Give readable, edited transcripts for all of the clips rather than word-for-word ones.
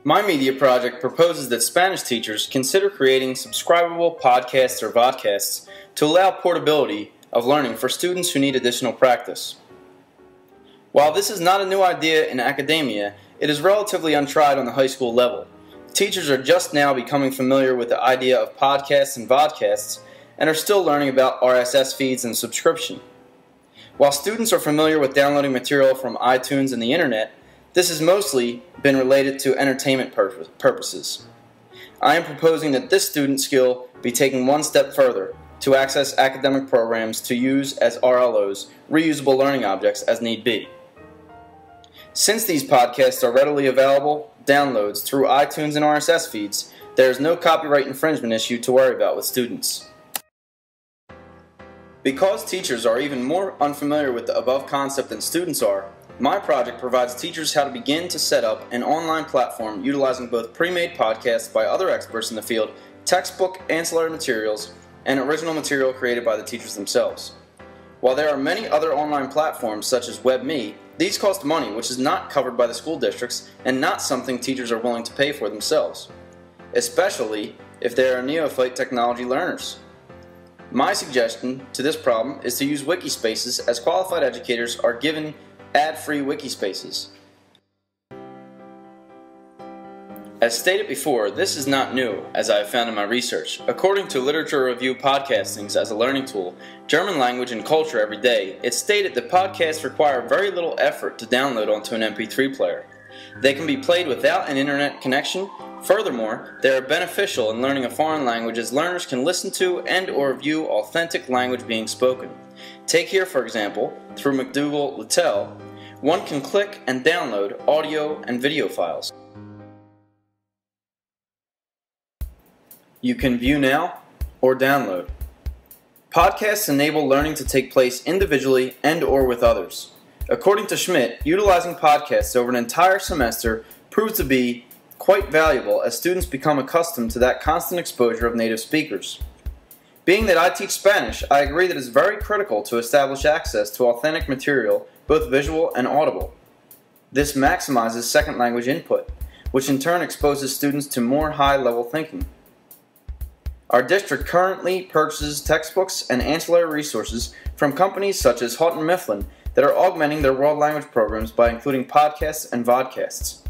My media project proposes that Spanish teachers consider creating subscribable podcasts or vodcasts to allow portability of learning for students who need additional practice. While this is not a new idea in academia, it is relatively untried on the high school level. Teachers are just now becoming familiar with the idea of podcasts and vodcasts and are still learning about RSS feeds and subscription. While students are familiar with downloading material from iTunes and the internet, this has mostly been related to entertainment purposes. I am proposing that this student skill be taken one step further to access academic programs to use as RLOs, reusable learning objects, as need be. Since these podcasts are readily available downloads through iTunes and RSS feeds, there is no copyright infringement issue to worry about with students. Because teachers are even more unfamiliar with the above concept than students are, my project provides teachers how to begin to set up an online platform utilizing both pre-made podcasts by other experts in the field, textbook ancillary materials, and original material created by the teachers themselves. While there are many other online platforms such as WebMe, these cost money, which is not covered by the school districts and not something teachers are willing to pay for themselves, especially if they are neophyte technology learners. My suggestion to this problem is to use Wikispaces, as qualified educators are given ad-free Wikispaces. As stated before, this is not new, as I have found in my research. According to Literature Review Podcastings as a learning tool, German Language and Culture Every Day, it stated that podcasts require very little effort to download onto an MP3 player. They can be played without an internet connection. Furthermore, they are beneficial in learning a foreign language, as learners can listen to and or view authentic language being spoken. Take here, for example, through MacDougall-Littell, one can click and download audio and video files. You can view now or download. Podcasts enable learning to take place individually and or with others. According to Schmidt, utilizing podcasts over an entire semester proves to be quite valuable as students become accustomed to that constant exposure of native speakers. Being that I teach Spanish, I agree that it is very critical to establish access to authentic material, both visual and audible. This maximizes second language input, which in turn exposes students to more high-level thinking. Our district currently purchases textbooks and ancillary resources from companies such as Houghton Mifflin that are augmenting their world language programs by including podcasts and vodcasts.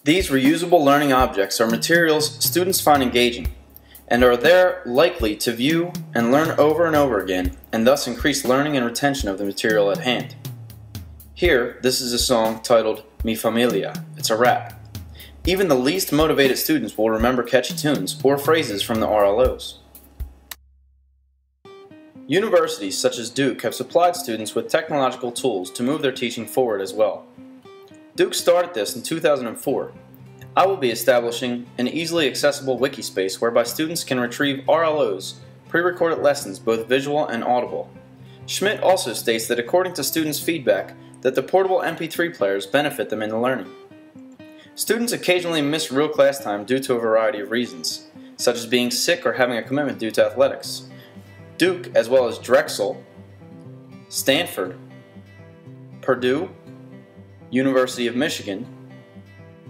These reusable learning objects are materials students find engaging, and are there likely to view and learn over and over again, and thus increase learning and retention of the material at hand. Here, this is a song titled Mi Familia. It's a rap. Even the least motivated students will remember catchy tunes or phrases from the RLOs. Universities such as Duke have supplied students with technological tools to move their teaching forward as well. Duke started this in 2004. I will be establishing an easily accessible Wikispace whereby students can retrieve RLOs, pre-recorded lessons, both visual and audible. Schmidt also states that according to students' feedback, that the portable MP3 players benefit them in the learning. Students occasionally miss real class time due to a variety of reasons, such as being sick or having a commitment due to athletics. Duke, as well as Drexel, Stanford, Purdue, University of Michigan,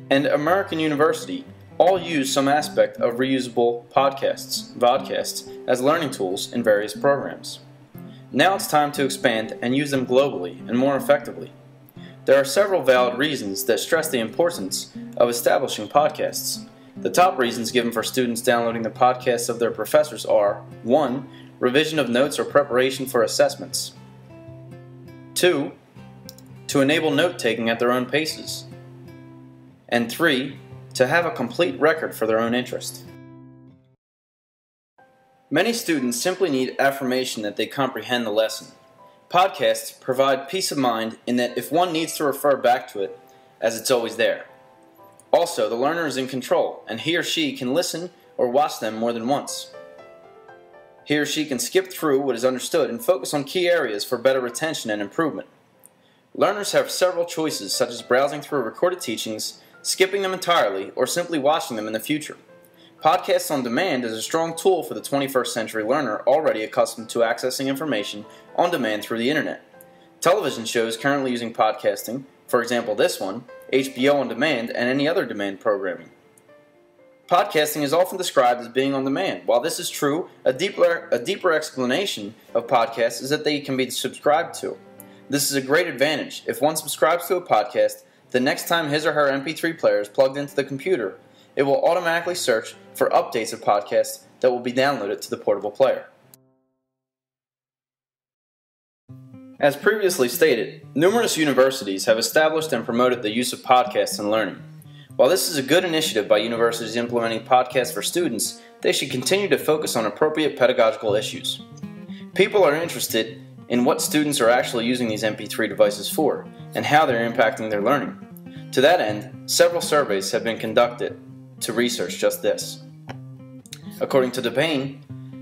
and American University all use some aspect of reusable podcasts, vodcasts, as learning tools in various programs. Now it's time to expand and use them globally and more effectively. There are several valid reasons that stress the importance of establishing podcasts. The top reasons given for students downloading the podcasts of their professors are: 1. Revision of notes or preparation for assessments. 2. To enable note-taking at their own paces. And 3. To have a complete record for their own interest. Many students simply need affirmation that they comprehend the lesson. Podcasts provide peace of mind in that if one needs to refer back to it, as it's always there. Also, the learner is in control, and he or she can listen or watch them more than once. He or she can skip through what is understood and focus on key areas for better retention and improvement. Learners have several choices, such as browsing through recorded teachings, skipping them entirely, or simply watching them in the future. Podcasts on demand is a strong tool for the 21st century learner already accustomed to accessing information on demand through the internet. Television shows currently using podcasting, for example this one, HBO on demand, and any other demand programming. Podcasting is often described as being on demand. While this is true, a deeper explanation of podcasts is that they can be subscribed to. This is a great advantage. If one subscribes to a podcast, the next time his or her MP3 player is plugged into the computer, it will automatically search for updates of podcasts that will be downloaded to the portable player. As previously stated, numerous universities have established and promoted the use of podcasts in learning. While this is a good initiative by universities implementing podcasts for students, they should continue to focus on appropriate pedagogical issues. People are interested in what students are actually using these MP3 devices for, and how they're impacting their learning. To that end, several surveys have been conducted to research just this. According to DePayne,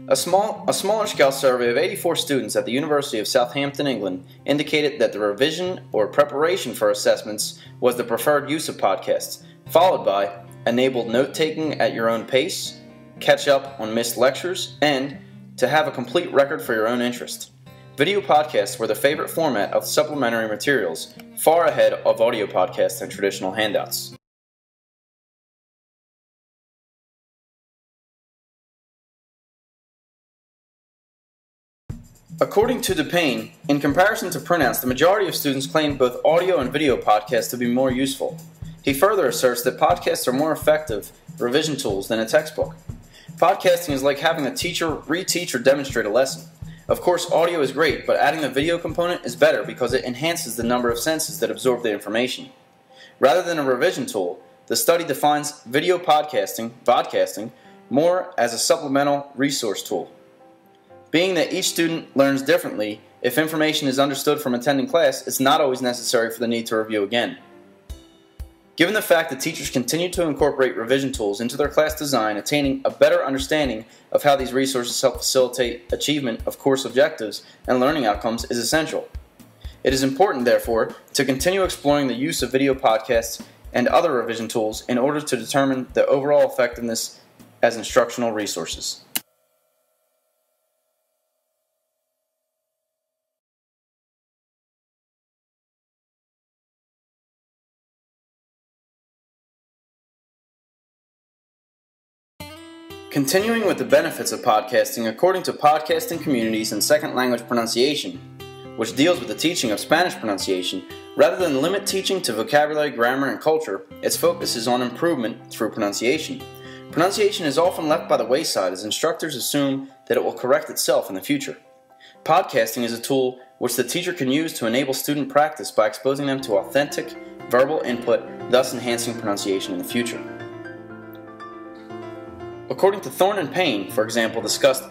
a smaller scale survey of 84 students at the University of Southampton, England, indicated that the revision or preparation for assessments was the preferred use of podcasts, followed by enabled note-taking at your own pace, catch up on missed lectures, and to have a complete record for your own interest. Video podcasts were the favorite format of supplementary materials, far ahead of audio podcasts and traditional handouts. According to DePayne, in comparison to printouts, the majority of students claimed both audio and video podcasts to be more useful. He further asserts that podcasts are more effective revision tools than a textbook. Podcasting is like having a teacher reteach or demonstrate a lesson. Of course, audio is great, but adding the video component is better because it enhances the number of senses that absorb the information. Rather than a revision tool, the study defines video podcasting, more as a supplemental resource tool. Being that each student learns differently, if information is understood from attending class, it's not always necessary for the need to review again. Given the fact that teachers continue to incorporate revision tools into their class design, attaining a better understanding of how these resources help facilitate achievement of course objectives and learning outcomes is essential. It is important, therefore, to continue exploring the use of video podcasts and other revision tools in order to determine the overall effectiveness as instructional resources. Continuing with the benefits of podcasting, according to Podcasting Communities and Second Language Pronunciation, which deals with the teaching of Spanish pronunciation, rather than limit teaching to vocabulary, grammar, and culture, its focus is on improvement through pronunciation. Pronunciation is often left by the wayside as instructors assume that it will correct itself in the future. Podcasting is a tool which the teacher can use to enable student practice by exposing them to authentic, verbal input, thus enhancing pronunciation in the future. According to Thorne and Payne, for example, discussed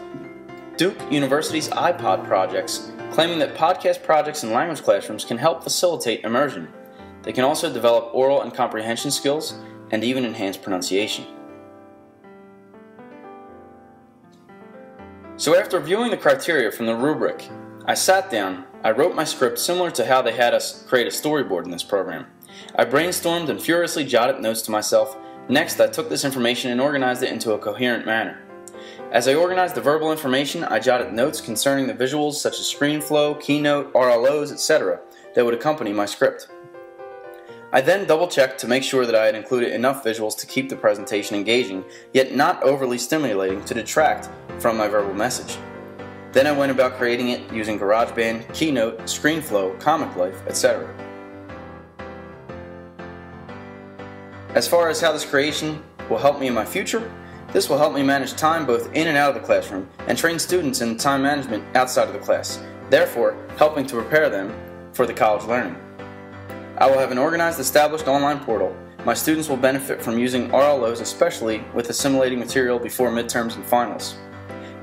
Duke University's iPod projects, claiming that podcast projects in language classrooms can help facilitate immersion. They can also develop oral and comprehension skills and even enhance pronunciation. So after viewing the criteria from the rubric, I sat down, I wrote my script similar to how they had us create a storyboard in this program. I brainstormed and furiously jotted notes to myself. Next, I took this information and organized it into a coherent manner. As I organized the verbal information, I jotted notes concerning the visuals such as screen flow, keynote, RLOs, etc. that would accompany my script. I then double-checked to make sure that I had included enough visuals to keep the presentation engaging, yet not overly stimulating to detract from my verbal message. Then I went about creating it using GarageBand, Keynote, ScreenFlow, Comic Life, etc. As far as how this creation will help me in my future, this will help me manage time both in and out of the classroom and train students in time management outside of the class, therefore helping to prepare them for the college learning. I will have an organized, established online portal. My students will benefit from using RLOs, especially with assimilating material before midterms and finals.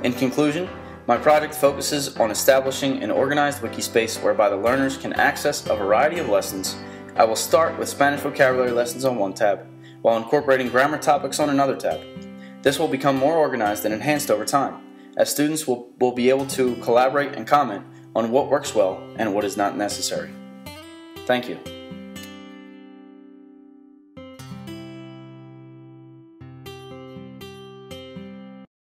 In conclusion, my project focuses on establishing an organized wiki space whereby the learners can access a variety of lessons. I will start with Spanish vocabulary lessons on one tab, while incorporating grammar topics on another tab. This will become more organized and enhanced over time, as students will be able to collaborate and comment on what works well and what is not necessary. Thank you.